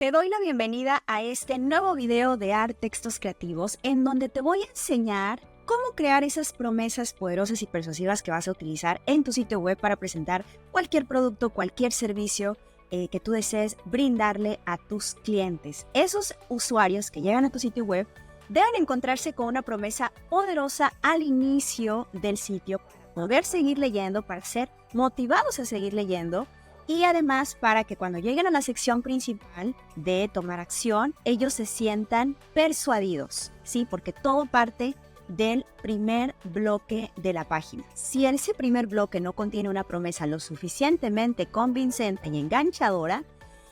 Te doy la bienvenida a este nuevo video de Art Textos Creativos en donde te voy a enseñar cómo crear esas promesas poderosas y persuasivas que vas a utilizar en tu sitio web para presentar cualquier producto, cualquier servicio que tú desees brindarle a tus clientes. Esos usuarios que llegan a tu sitio web deben encontrarse con una promesa poderosa al inicio del sitio para poder seguir leyendo, para ser motivados a seguir leyendo. Y además para que cuando lleguen a la sección principal de tomar acción, ellos se sientan persuadidos, ¿sí? Porque todo parte del primer bloque de la página. Si ese primer bloque no contiene una promesa lo suficientemente convincente y enganchadora,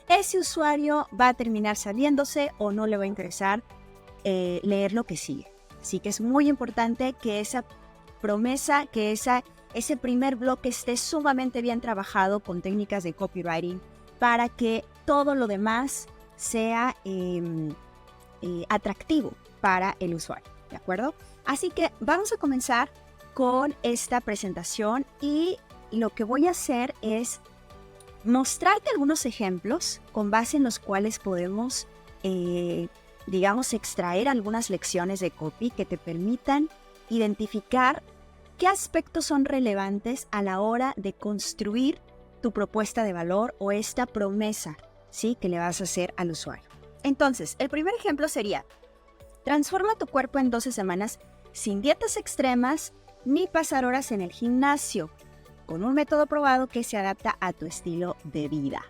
ese usuario va a terminar saliéndose o no le va a interesar leer lo que sigue. Así que es muy importante que esa promesa, que ese primer bloque esté sumamente bien trabajado con técnicas de copywriting para que todo lo demás sea atractivo para el usuario, ¿de acuerdo? Así que vamos a comenzar con esta presentación y lo que voy a hacer es mostrarte algunos ejemplos con base en los cuales podemos, extraer algunas lecciones de copy que te permitan identificar ¿qué aspectos son relevantes a la hora de construir tu propuesta de valor o esta promesa, ¿sí? que le vas a hacer al usuario? Entonces, el primer ejemplo sería, transforma tu cuerpo en 12 semanas sin dietas extremas ni pasar horas en el gimnasio, con un método probado que se adapta a tu estilo de vida.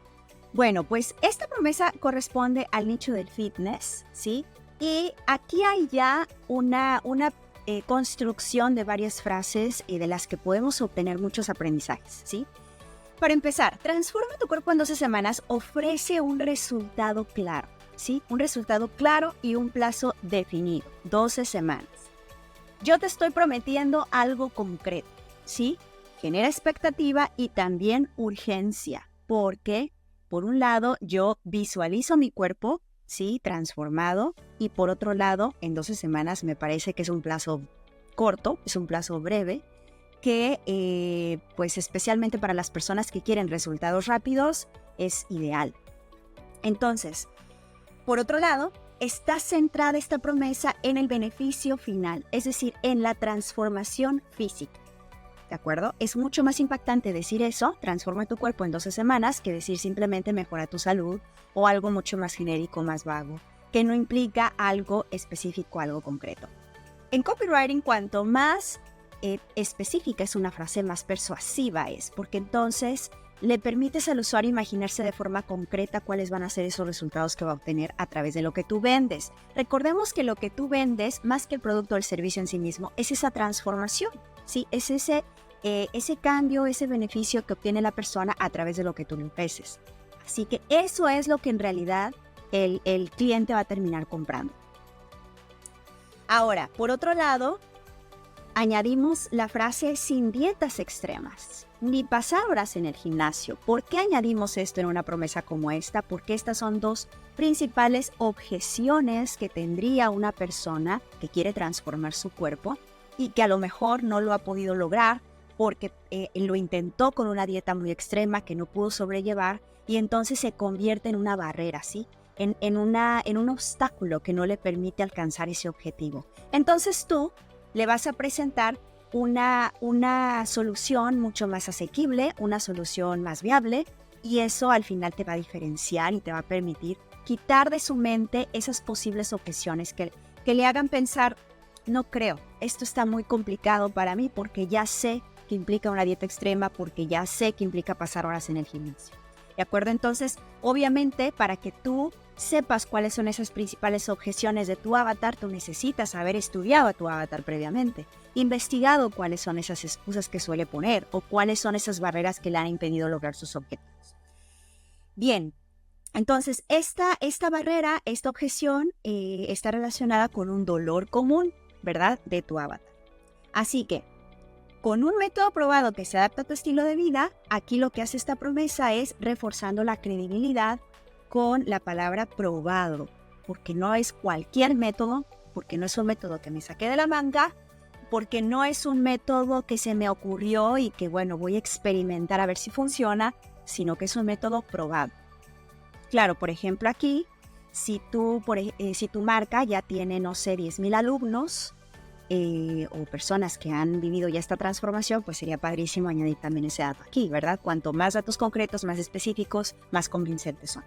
Bueno, pues esta promesa corresponde al nicho del fitness, ¿sí? Y aquí hay ya una construcción de varias frases de las que podemos obtener muchos aprendizajes, ¿sí? Para empezar, transforma tu cuerpo en 12 semanas ofrece un resultado claro, ¿sí? Un resultado claro y un plazo definido, 12 semanas. Yo te estoy prometiendo algo concreto, ¿sí? Genera expectativa y también urgencia, porque, por un lado, yo visualizo mi cuerpo, ¿sí? transformado, y por otro lado, en 12 semanas me parece que es un plazo corto, es un plazo breve, que pues especialmente para las personas que quieren resultados rápidos es ideal. Entonces, por otro lado, está centrada esta promesa en el beneficio final, es decir, en la transformación física. ¿De acuerdo? Es mucho más impactante decir eso, transforma tu cuerpo en 12 semanas, que decir simplemente mejora tu salud o algo mucho más genérico, más vago, que no implica algo específico, algo concreto. En copywriting, cuanto más específica es una frase, más persuasiva es, porque entonces le permites al usuario imaginarse de forma concreta cuáles van a ser esos resultados que va a obtener a través de lo que tú vendes. Recordemos que lo que tú vendes, más que el producto o el servicio en sí mismo, es esa transformación, ¿sí? Es ese cambio, ese beneficio que obtiene la persona a través de lo que tú le ofreces. Así que eso es lo que en realidad el cliente va a terminar comprando. Ahora, por otro lado, añadimos la frase sin dietas extremas, ni pasar horas en el gimnasio. ¿Por qué añadimos esto en una promesa como esta? Porque estas son dos principales objeciones que tendría una persona que quiere transformar su cuerpo y que a lo mejor no lo ha podido lograr porque lo intentó con una dieta muy extrema que no pudo sobrellevar y entonces se convierte en una barrera, ¿sí? En un obstáculo que no le permite alcanzar ese objetivo. Entonces tú le vas a presentar una solución mucho más asequible, una solución más viable, y eso al final te va a diferenciar y te va a permitir quitar de su mente esas posibles objeciones que le hagan pensar, no creo, esto está muy complicado para mí porque ya sé que implica una dieta extrema, porque ya sé que implica pasar horas en el gimnasio. ¿De acuerdo? Entonces, obviamente, para que tú sepas cuáles son esas principales objeciones de tu avatar, tú necesitas haber estudiado a tu avatar previamente, investigado cuáles son esas excusas que suele poner o cuáles son esas barreras que le han impedido lograr sus objetivos. Bien, entonces esta barrera, esta objeción está relacionada con un dolor común, ¿verdad?, de tu avatar. Así que, con un método probado que se adapta a tu estilo de vida, aquí lo que hace esta promesa es reforzando la credibilidad con la palabra probado, porque no es cualquier método, porque no es un método que me saqué de la manga, porque no es un método que se me ocurrió y que, bueno, voy a experimentar a ver si funciona, sino que es un método probado. Claro, por ejemplo aquí, si tu marca ya tiene, no sé, 10,000 alumnos o personas que han vivido ya esta transformación, pues sería padrísimo añadir también ese dato aquí, ¿verdad? Cuanto más datos concretos, más específicos, más convincentes son.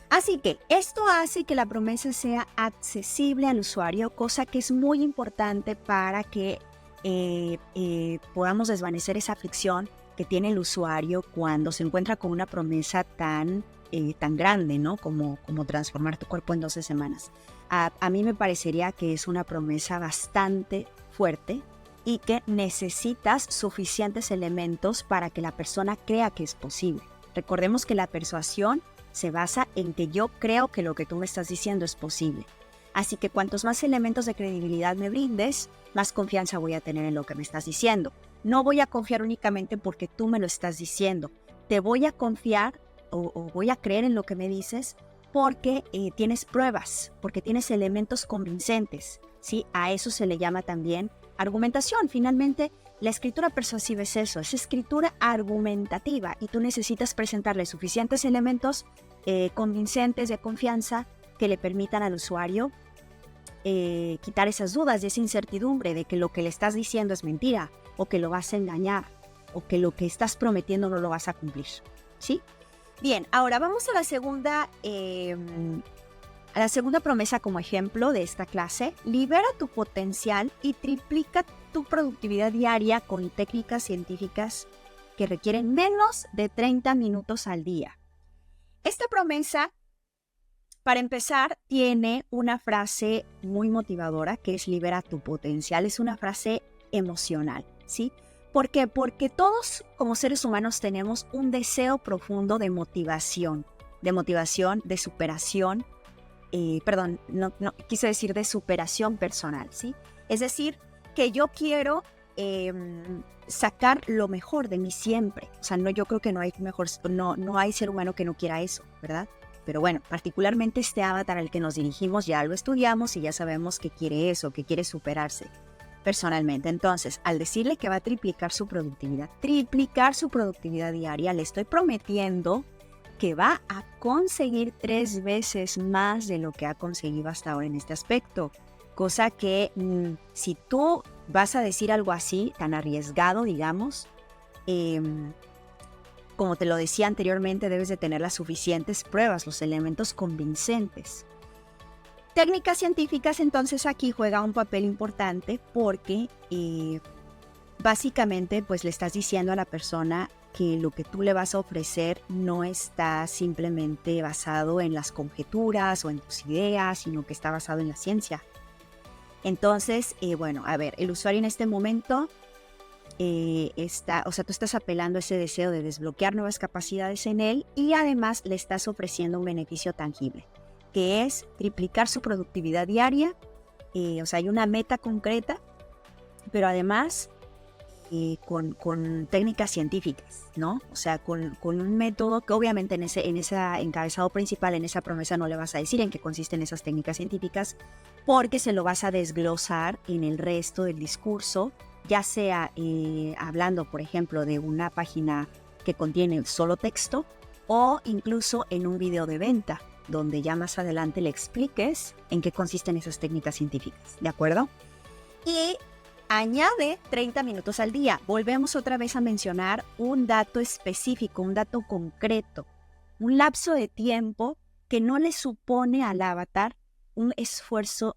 Así que esto hace que la promesa sea accesible al usuario, cosa que es muy importante para que podamos desvanecer esa fricción que tiene el usuario cuando se encuentra con una promesa tan grande, ¿no? Como transformar tu cuerpo en 12 semanas. A mí me parecería que es una promesa bastante fuerte y que necesitas suficientes elementos para que la persona crea que es posible. Recordemos que la persuasión se basa en que yo creo que lo que tú me estás diciendo es posible. Así que cuantos más elementos de credibilidad me brindes, más confianza voy a tener en lo que me estás diciendo. No voy a confiar únicamente porque tú me lo estás diciendo. Te voy a confiar o voy a creer en lo que me dices porque tienes pruebas, porque tienes elementos convincentes, ¿sí? A eso se le llama también argumentación. Finalmente, la escritura persuasiva es eso, es escritura argumentativa y tú necesitas presentarle suficientes elementos convincentes de confianza que le permitan al usuario quitar esas dudas y esa incertidumbre de que lo que le estás diciendo es mentira o que lo vas a engañar o que lo que estás prometiendo no lo vas a cumplir, ¿sí? Bien, ahora vamos a la segunda promesa como ejemplo de esta clase. Libera tu potencial y triplica tu productividad diaria con técnicas científicas que requieren menos de 30 minutos al día. Esta promesa, para empezar, tiene una frase muy motivadora que es libera tu potencial. Es una frase emocional, ¿sí? ¿Por qué? Porque todos como seres humanos tenemos un deseo profundo de motivación, de superación. Quise decir de superación personal, ¿sí? Es decir, que yo quiero sacar lo mejor de mí siempre. O sea, yo creo que no hay ser humano que no quiera eso, ¿verdad? Pero bueno, particularmente este avatar al que nos dirigimos ya lo estudiamos y ya sabemos que quiere eso, que quiere superarse personalmente. Entonces, al decirle que va a triplicar su productividad diaria, le estoy prometiendo que va a conseguir 3 veces más de lo que ha conseguido hasta ahora en este aspecto. Cosa que si tú vas a decir algo así, tan arriesgado, digamos, como te lo decía anteriormente, debes de tener las suficientes pruebas, los elementos convincentes. Técnicas científicas, entonces, aquí juega un papel importante porque básicamente pues le estás diciendo a la persona que lo que tú le vas a ofrecer no está simplemente basado en las conjeturas o en tus ideas, sino que está basado en la ciencia. Entonces, el usuario en este momento tú estás apelando a ese deseo de desbloquear nuevas capacidades en él y además le estás ofreciendo un beneficio tangible, que es triplicar su productividad diaria. Hay una meta concreta, pero además con técnicas científicas, ¿no? O sea, con un método que obviamente en ese encabezado principal, en esa promesa no le vas a decir en qué consisten esas técnicas científicas, porque se lo vas a desglosar en el resto del discurso, ya sea hablando, por ejemplo, de una página que contiene solo texto o incluso en un video de venta, donde ya más adelante le expliques en qué consisten esas técnicas científicas, ¿de acuerdo? Y añade 30 minutos al día. Volvemos otra vez a mencionar un dato específico, un dato concreto, un lapso de tiempo que no le supone al avatar un esfuerzo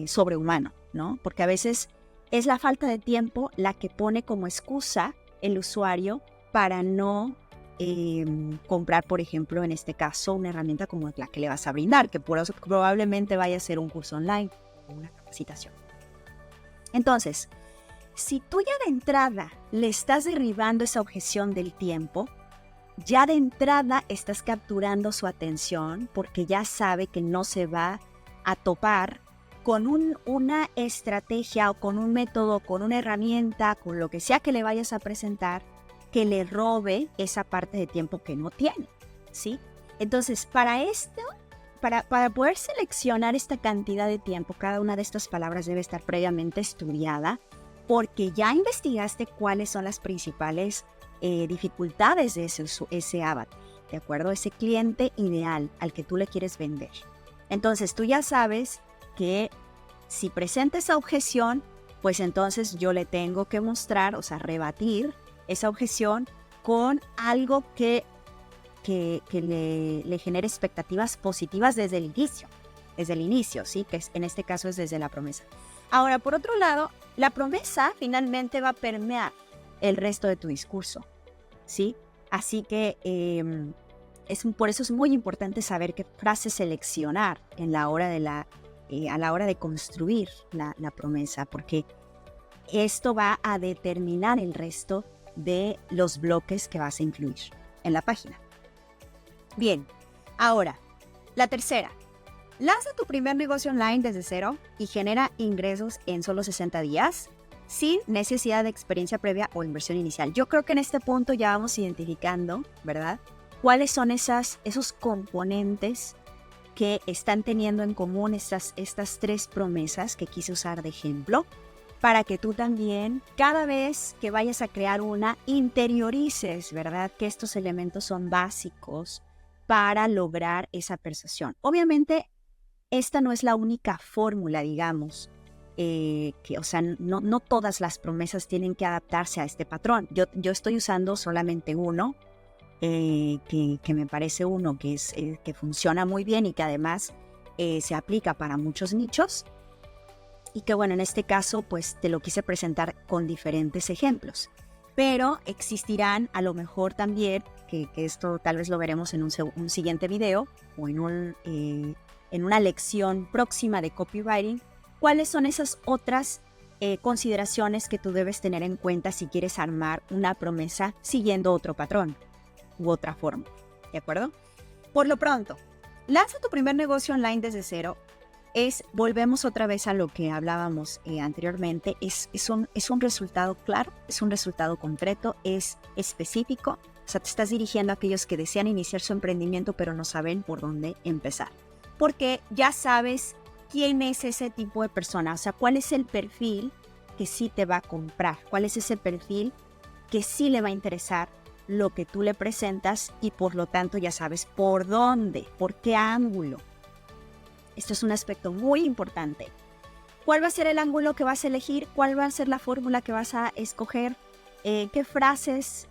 sobrehumano, ¿no? Porque a veces es la falta de tiempo la que pone como excusa el usuario para no comprar, por ejemplo, en este caso, una herramienta como la que le vas a brindar, que probablemente vaya a ser un curso online o una capacitación. Entonces, si tú ya de entrada le estás derribando esa objeción del tiempo, ya de entrada estás capturando su atención porque ya sabe que no se va a topar con una estrategia o con un método, con una herramienta, con lo que sea que le vayas a presentar, que le robe esa parte de tiempo que no tiene, ¿sí? Entonces, para poder seleccionar esta cantidad de tiempo, cada una de estas palabras debe estar previamente estudiada, porque ya investigaste cuáles son las principales dificultades de ese avatar. ¿de acuerdo? Ese cliente ideal al que tú le quieres vender. Entonces, tú ya sabes que si presenta esa objeción, pues entonces yo le tengo que mostrar, o sea, rebatir esa objeción con algo que le genere expectativas positivas desde el inicio, ¿sí? Que en este caso es desde la promesa. Ahora, por otro lado, la promesa finalmente va a permear el resto de tu discurso, ¿sí? Así que por eso es muy importante saber qué frase seleccionar a la hora de construir la promesa, porque esto va a determinar el resto de los bloques que vas a incluir en la página. Bien, ahora, la tercera. Lanza tu primer negocio online desde cero y genera ingresos en solo 60 días sin necesidad de experiencia previa o inversión inicial. Yo creo que en este punto ya vamos identificando, ¿verdad?, cuáles son esos componentes que están teniendo en común estas tres promesas que quise usar de ejemplo, para que tú también, cada vez que vayas a crear una, interiorices, ¿verdad?, que estos elementos son básicos para lograr esa persuasión. Obviamente, esta no es la única fórmula, digamos, no todas las promesas tienen que adaptarse a este patrón. Yo estoy usando solamente uno, que me parece uno que funciona muy bien y que además se aplica para muchos nichos. Y que bueno, en este caso pues te lo quise presentar con diferentes ejemplos. Pero existirán a lo mejor también, que esto tal vez lo veremos en un siguiente video o en una lección próxima de copywriting, cuáles son esas otras consideraciones que tú debes tener en cuenta si quieres armar una promesa siguiendo otro patrón u otra forma, ¿de acuerdo? Por lo pronto, lanza tu primer negocio online desde cero. Volvemos otra vez a lo que hablábamos anteriormente, es un resultado claro, es un resultado concreto, es específico, o sea, te estás dirigiendo a aquellos que desean iniciar su emprendimiento pero no saben por dónde empezar, porque ya sabes quién es ese tipo de persona, o sea, cuál es el perfil que sí te va a comprar, cuál es ese perfil que sí le va a interesar lo que tú le presentas y por lo tanto ya sabes por dónde, por qué ángulo. Esto es un aspecto muy importante. ¿Cuál va a ser el ángulo que vas a elegir? ¿Cuál va a ser la fórmula que vas a escoger? ¿Qué frases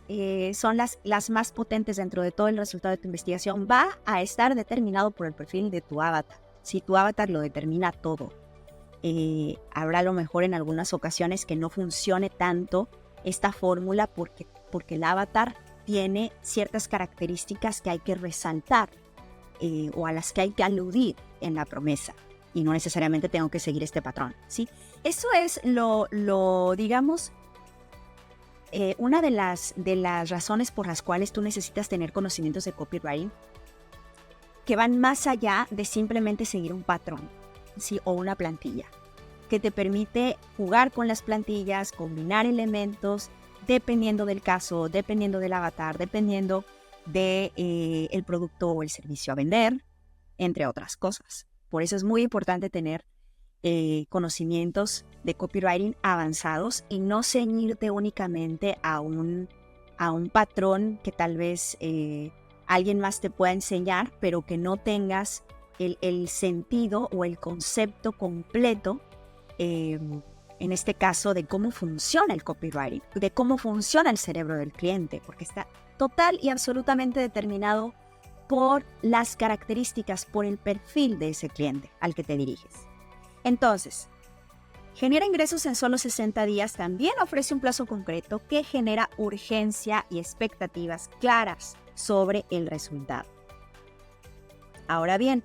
son las más potentes dentro de todo el resultado de tu investigación? Va a estar determinado por el perfil de tu avatar. Si tu avatar lo determina todo. Habrá a lo mejor en algunas ocasiones que no funcione tanto esta fórmula porque el avatar tiene ciertas características que hay que resaltar. O a las que hay que aludir en la promesa, y no necesariamente tengo que seguir este patrón, ¿sí? Eso es digamos, una de las razones por las cuales tú necesitas tener conocimientos de copywriting que van más allá de simplemente seguir un patrón, ¿sí? O una plantilla, que te permite jugar con las plantillas, combinar elementos, dependiendo del caso, dependiendo del avatar, dependiendo del producto o el servicio a vender, entre otras cosas. Por eso es muy importante tener conocimientos de copywriting avanzados y no ceñirte únicamente a un patrón que tal vez alguien más te pueda enseñar, pero que no tengas el sentido o el concepto completo, en este caso, de cómo funciona el copywriting, de cómo funciona el cerebro del cliente, porque está total y absolutamente determinado por las características, por el perfil de ese cliente al que te diriges. Entonces, genera ingresos en solo 60 días también ofrece un plazo concreto que genera urgencia y expectativas claras sobre el resultado. Ahora bien,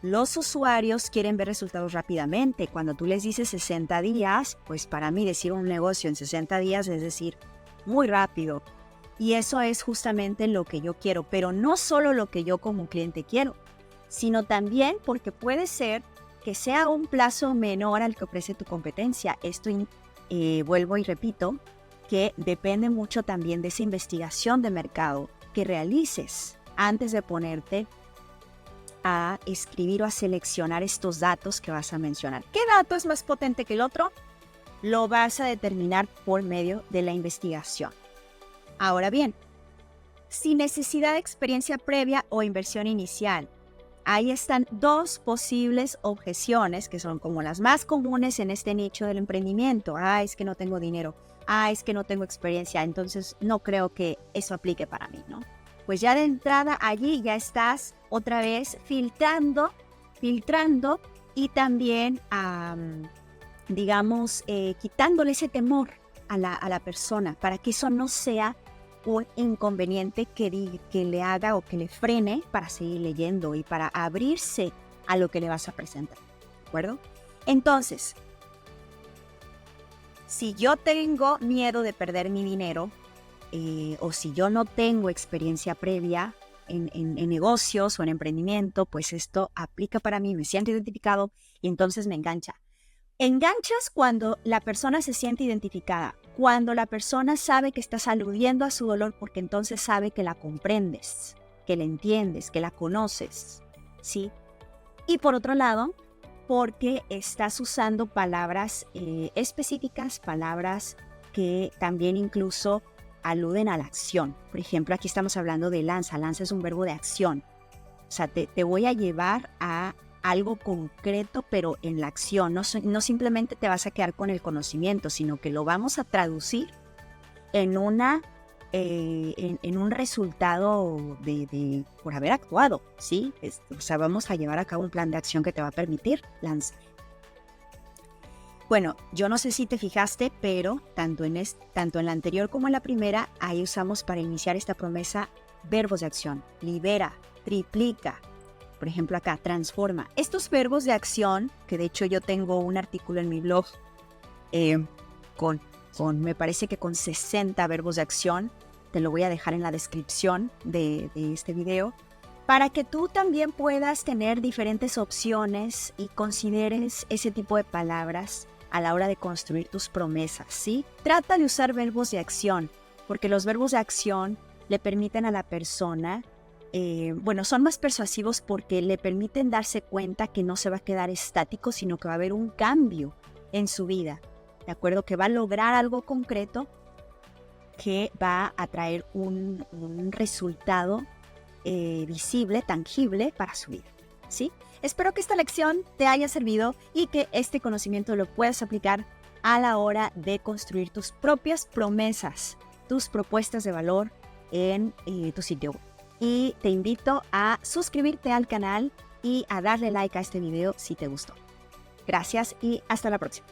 los usuarios quieren ver resultados rápidamente. Cuando tú les dices 60 días, pues para mí decir un negocio en 60 días es decir, muy rápido. Y eso es justamente lo que yo quiero, pero no solo lo que yo como cliente quiero, sino también porque puede ser que sea un plazo menor al que ofrece tu competencia. Esto, vuelvo y repito, que depende mucho también de esa investigación de mercado que realices antes de ponerte a escribir o a seleccionar estos datos que vas a mencionar. ¿Qué dato es más potente que el otro? Lo vas a determinar por medio de la investigación. Ahora bien, sin necesidad de experiencia previa o inversión inicial. Ahí están dos posibles objeciones que son como las más comunes en este nicho del emprendimiento. Es que no tengo dinero. Es que no tengo experiencia. Entonces no creo que eso aplique para mí, ¿no? Pues ya de entrada allí ya estás otra vez filtrando y también, quitándole ese temor a la persona para que eso no sea un inconveniente que le haga o que le frene para seguir leyendo y para abrirse a lo que le vas a presentar, ¿de acuerdo? Entonces, si yo tengo miedo de perder mi dinero o si yo no tengo experiencia previa en negocios o en emprendimiento, pues esto aplica para mí, me siento identificado y entonces me engancha. Enganchas cuando la persona se siente identificada, cuando la persona sabe que estás aludiendo a su dolor porque entonces sabe que la comprendes, que la entiendes, que la conoces, ¿sí? Y por otro lado, porque estás usando palabras específicas, palabras que también incluso aluden a la acción. Por ejemplo, aquí estamos hablando de lanza. Lanza es un verbo de acción. O sea, te voy a llevar a algo concreto, pero en la acción. No simplemente te vas a quedar con el conocimiento, sino que lo vamos a traducir en un resultado por haber actuado, ¿sí? O sea, vamos a llevar a cabo un plan de acción que te va a permitir lanzar. Bueno, yo no sé si te fijaste, pero tanto en la anterior como en la primera, ahí usamos para iniciar esta promesa verbos de acción. Libera, triplica. Por ejemplo, acá, transforma. Estos verbos de acción, que de hecho yo tengo un artículo en mi blog me parece que con 60 verbos de acción, te lo voy a dejar en la descripción de este video, para que tú también puedas tener diferentes opciones y consideres ese tipo de palabras a la hora de construir tus promesas, ¿sí? Trata de usar verbos de acción, porque los verbos de acción le permiten a la persona son más persuasivos porque le permiten darse cuenta que no se va a quedar estático, sino que va a haber un cambio en su vida, ¿de acuerdo? Que va a lograr algo concreto que va a traer un resultado visible, tangible para su vida, ¿sí? Espero que esta lección te haya servido y que este conocimiento lo puedas aplicar a la hora de construir tus propias promesas, tus propuestas de valor en tu sitio web. Y te invito a suscribirte al canal y a darle like a este video si te gustó. Gracias y hasta la próxima.